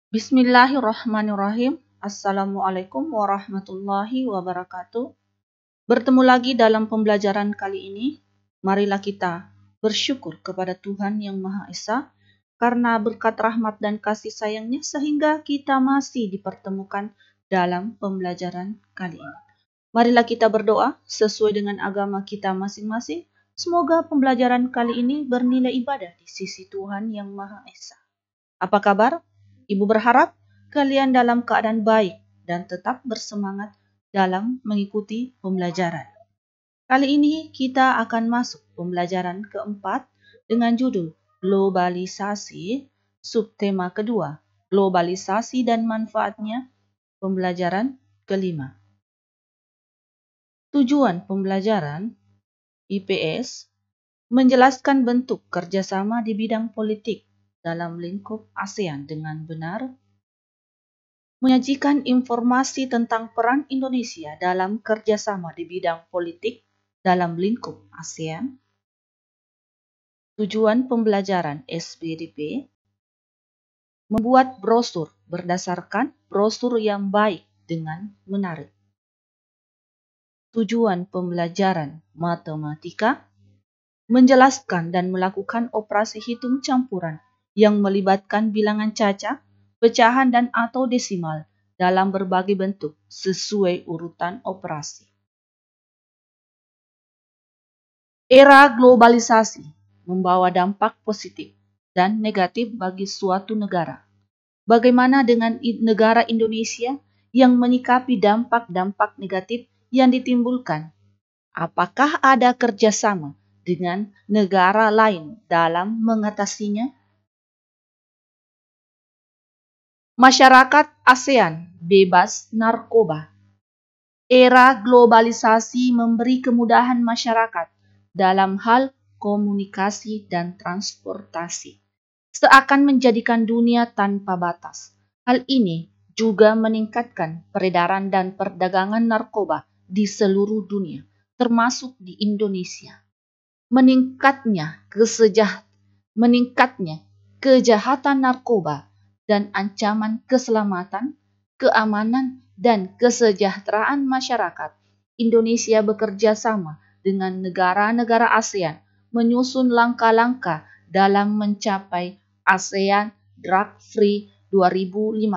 Bismillahirrahmanirrahim. Assalamualaikum warahmatullahi wabarakatuh. Bertemu lagi dalam pembelajaran kali ini. Marilah kita bersyukur kepada Tuhan Yang Maha Esa karena berkat rahmat dan kasih sayangnya sehingga kita masih dipertemukan dalam pembelajaran kali ini. Marilah kita berdoa sesuai dengan agama kita masing-masing. Semoga pembelajaran kali ini bernilai ibadah di sisi Tuhan Yang Maha Esa. Apa kabar? Ibu berharap kalian dalam keadaan baik dan tetap bersemangat dalam mengikuti pembelajaran. Kali ini kita akan masuk pembelajaran keempat dengan judul Globalisasi, subtema kedua, Globalisasi dan manfaatnya, pembelajaran kelima. Tujuan pembelajaran IPS menjelaskan bentuk kerjasama di bidang politik dalam lingkup ASEAN dengan benar, menyajikan informasi tentang peran Indonesia dalam kerjasama di bidang politik dalam lingkup ASEAN, tujuan pembelajaran SBDP, membuat brosur berdasarkan brosur yang baik dengan menarik. Tujuan pembelajaran matematika, menjelaskan dan melakukan operasi hitung campuran yang melibatkan bilangan cacah, pecahan dan atau desimal dalam berbagai bentuk sesuai urutan operasi. Era globalisasi membawa dampak positif dan negatif bagi suatu negara. Bagaimana dengan negara Indonesia yang menyikapi dampak-dampak negatif yang ditimbulkan? Apakah ada kerjasama dengan negara lain dalam mengatasinya? Masyarakat ASEAN bebas narkoba. Era globalisasi memberi kemudahan masyarakat dalam hal komunikasi dan transportasi, seakan menjadikan dunia tanpa batas. Hal ini juga meningkatkan peredaran dan perdagangan narkoba di seluruh dunia, termasuk di Indonesia. Meningkatnya kejahatan narkoba dan ancaman keselamatan, keamanan, dan kesejahteraan masyarakat. Indonesia bekerja sama dengan negara-negara ASEAN menyusun langkah-langkah dalam mencapai ASEAN Drug Free 2015.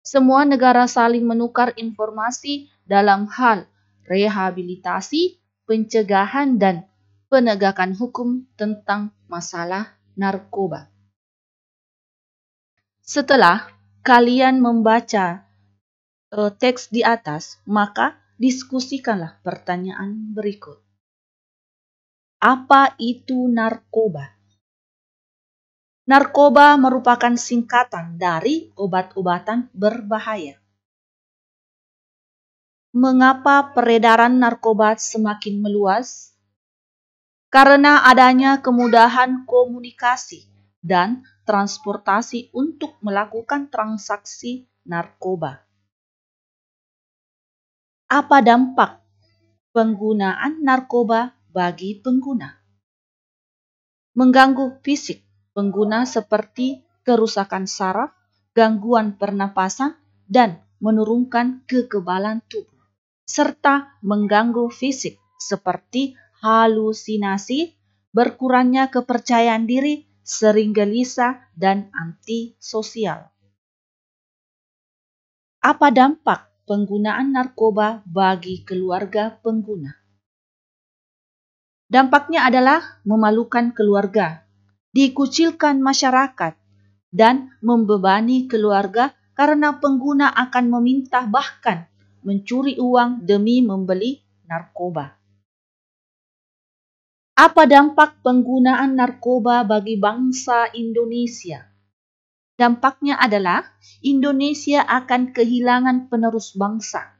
Semua negara saling menukar informasi dalam hal rehabilitasi, pencegahan, dan penegakan hukum tentang masalah narkoba. Setelah kalian membaca teks di atas, maka diskusikanlah pertanyaan berikut. Apa itu narkoba? Narkoba merupakan singkatan dari obat-obatan berbahaya. Mengapa peredaran narkoba semakin meluas? Karena adanya kemudahan komunikasi dan transportasi untuk melakukan transaksi narkoba. Apa dampak penggunaan narkoba bagi pengguna? Mengganggu fisik pengguna seperti kerusakan saraf, gangguan pernapasan, dan menurunkan kekebalan tubuh, serta mengganggu fisik seperti halusinasi, berkurangnya kepercayaan diri, sering gelisah, dan antisosial. Apa dampak penggunaan narkoba bagi keluarga pengguna? Dampaknya adalah memalukan keluarga, dikucilkan masyarakat, dan membebani keluarga karena pengguna akan meminta bahkan mencuri uang demi membeli narkoba. Apa dampak penggunaan narkoba bagi bangsa Indonesia? Dampaknya adalah Indonesia akan kehilangan penerus bangsa.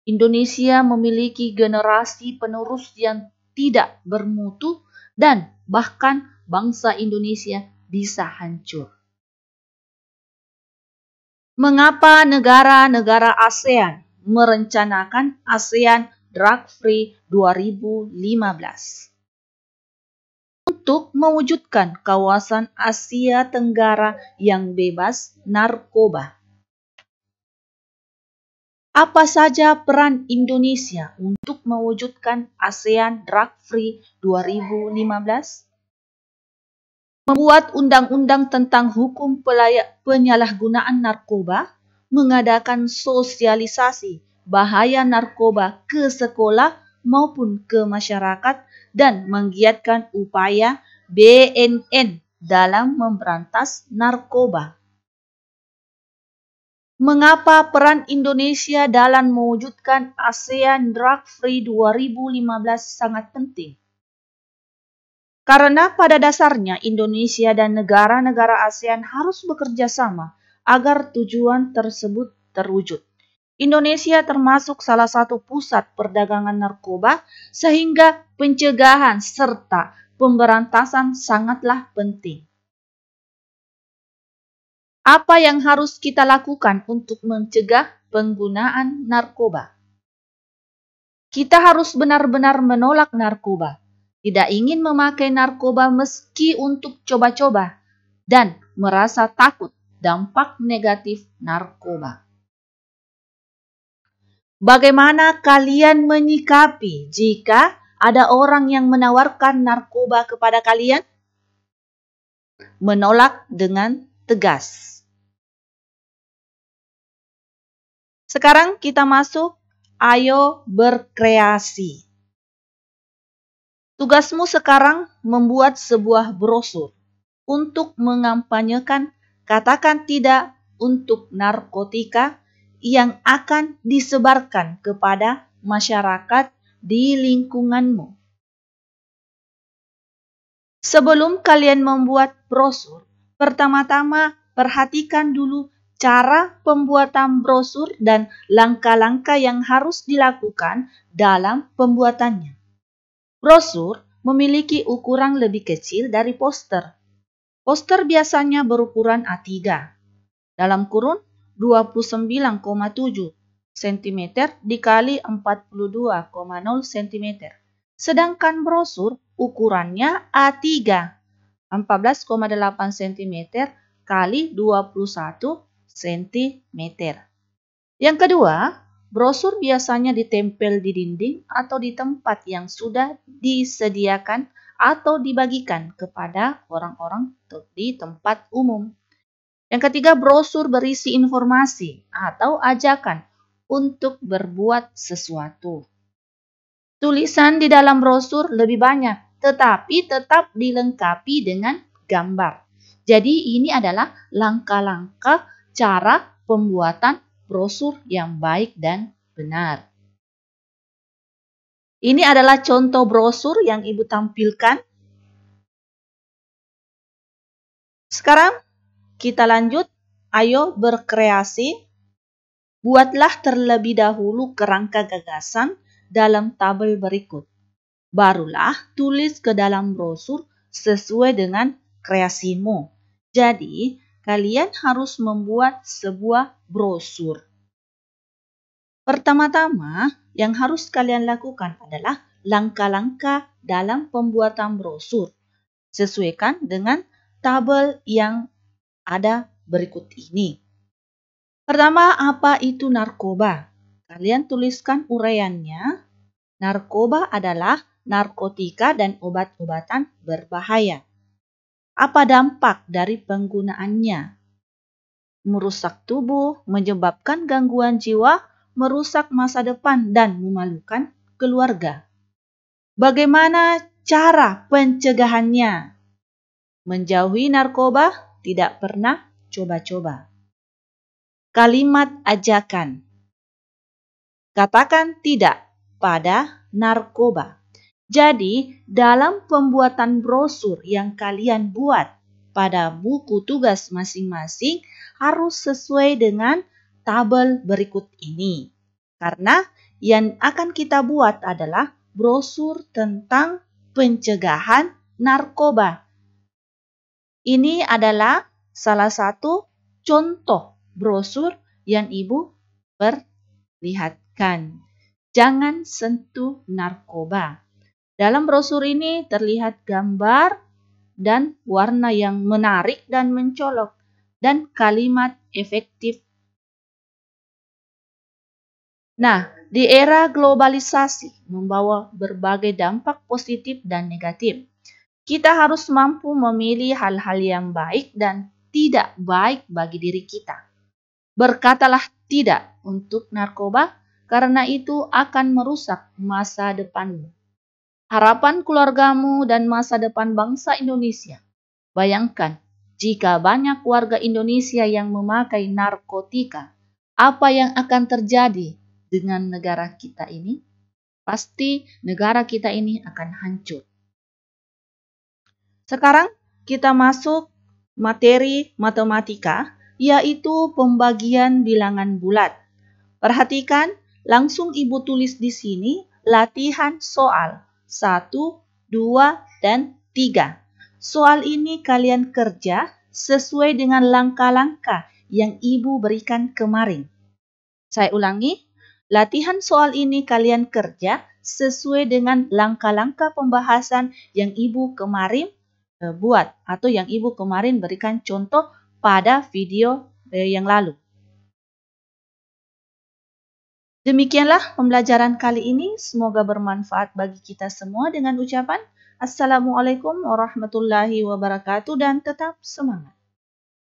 Indonesia memiliki generasi penerus yang tidak bermutu dan bahkan bangsa Indonesia bisa hancur. Mengapa negara-negara ASEAN merencanakan ASEAN Drug Free 2015? untuk mewujudkan kawasan Asia Tenggara yang bebas narkoba. Apa saja peran Indonesia untuk mewujudkan ASEAN Drug Free 2015? Membuat undang-undang tentang hukum penyalahgunaan narkoba, mengadakan sosialisasi bahaya narkoba ke sekolah maupun ke masyarakat, dan menggiatkan upaya BNN dalam memberantas narkoba. Mengapa peran Indonesia dalam mewujudkan ASEAN Drug Free 2015 sangat penting? Karena pada dasarnya Indonesia dan negara-negara ASEAN harus bekerja sama agar tujuan tersebut terwujud. Indonesia termasuk salah satu pusat perdagangan narkoba, sehingga pencegahan serta pemberantasan sangatlah penting. Apa yang harus kita lakukan untuk mencegah penggunaan narkoba? Kita harus benar-benar menolak narkoba. Tidak ingin memakai narkoba meski untuk coba-coba, dan merasa takut dampak negatif narkoba. Bagaimana kalian menyikapi jika ada orang yang menawarkan narkoba kepada kalian? Menolak dengan tegas. Sekarang kita masuk, ayo berkreasi. Tugasmu sekarang membuat sebuah brosur untuk mengampanyekan katakan tidak untuk narkotika yang akan disebarkan kepada masyarakat di lingkunganmu. Sebelum kalian membuat brosur, pertama-tama perhatikan dulu cara pembuatan brosur dan langkah-langkah yang harus dilakukan dalam pembuatannya. Brosur memiliki ukuran lebih kecil dari poster. Poster biasanya berukuran A3, dalam kurun 29,7 cm dikali 42,0 cm. Sedangkan brosur ukurannya A3, 14,8 cm kali 21 cm. Yang kedua, brosur biasanya ditempel di dinding atau di tempat yang sudah disediakan atau dibagikan kepada orang-orang di tempat umum. Yang ketiga, brosur berisi informasi atau ajakan untuk berbuat sesuatu. Tulisan di dalam brosur lebih banyak, tetapi tetap dilengkapi dengan gambar. Jadi ini adalah langkah-langkah cara pembuatan brosur yang baik dan benar. Ini adalah contoh brosur yang Ibu tampilkan. Sekarang kita lanjut, ayo berkreasi. Buatlah terlebih dahulu kerangka gagasan dalam tabel berikut. Barulah tulis ke dalam brosur sesuai dengan kreasimu. Jadi, kalian harus membuat sebuah brosur. Pertama-tama, yang harus kalian lakukan adalah langkah-langkah dalam pembuatan brosur. Sesuaikan dengan tabel yang ada berikut ini. Pertama, apa itu narkoba? Kalian tuliskan uraiannya. Narkoba adalah narkotika dan obat-obatan berbahaya. Apa dampak dari penggunaannya? Merusak tubuh, menyebabkan gangguan jiwa, merusak masa depan, dan memalukan keluarga. Bagaimana cara pencegahannya? Menjauhi narkoba, tidak pernah coba-coba. Kalimat ajakan. Katakan tidak pada narkoba. Jadi, dalam pembuatan brosur yang kalian buat pada buku tugas masing-masing harus sesuai dengan tabel berikut ini. Karena yang akan kita buat adalah brosur tentang pencegahan narkoba. Ini adalah salah satu contoh brosur yang Ibu perlihatkan. Jangan sentuh narkoba. Dalam brosur ini terlihat gambar dan warna yang menarik dan mencolok, dan kalimat efektif. Nah, di era globalisasi membawa berbagai dampak positif dan negatif. Kita harus mampu memilih hal-hal yang baik dan tidak baik bagi diri kita. Berkatalah tidak untuk narkoba, karena itu akan merusak masa depanmu, harapan keluargamu, dan masa depan bangsa Indonesia. Bayangkan, jika banyak warga Indonesia yang memakai narkotika, apa yang akan terjadi dengan negara kita ini? Pasti negara kita ini akan hancur. Sekarang kita masuk materi matematika, yaitu pembagian bilangan bulat. Perhatikan, langsung Ibu tulis di sini latihan soal 1, 2, dan 3. Soal ini kalian kerja sesuai dengan langkah-langkah yang Ibu berikan kemarin. Saya ulangi, latihan soal ini kalian kerja sesuai dengan langkah-langkah pembahasan yang Ibu kemarin buat atau yang Ibu kemarin berikan contoh pada video yang lalu. Demikianlah pembelajaran kali ini. Semoga bermanfaat bagi kita semua dengan ucapan Assalamualaikum warahmatullahi wabarakatuh dan tetap semangat.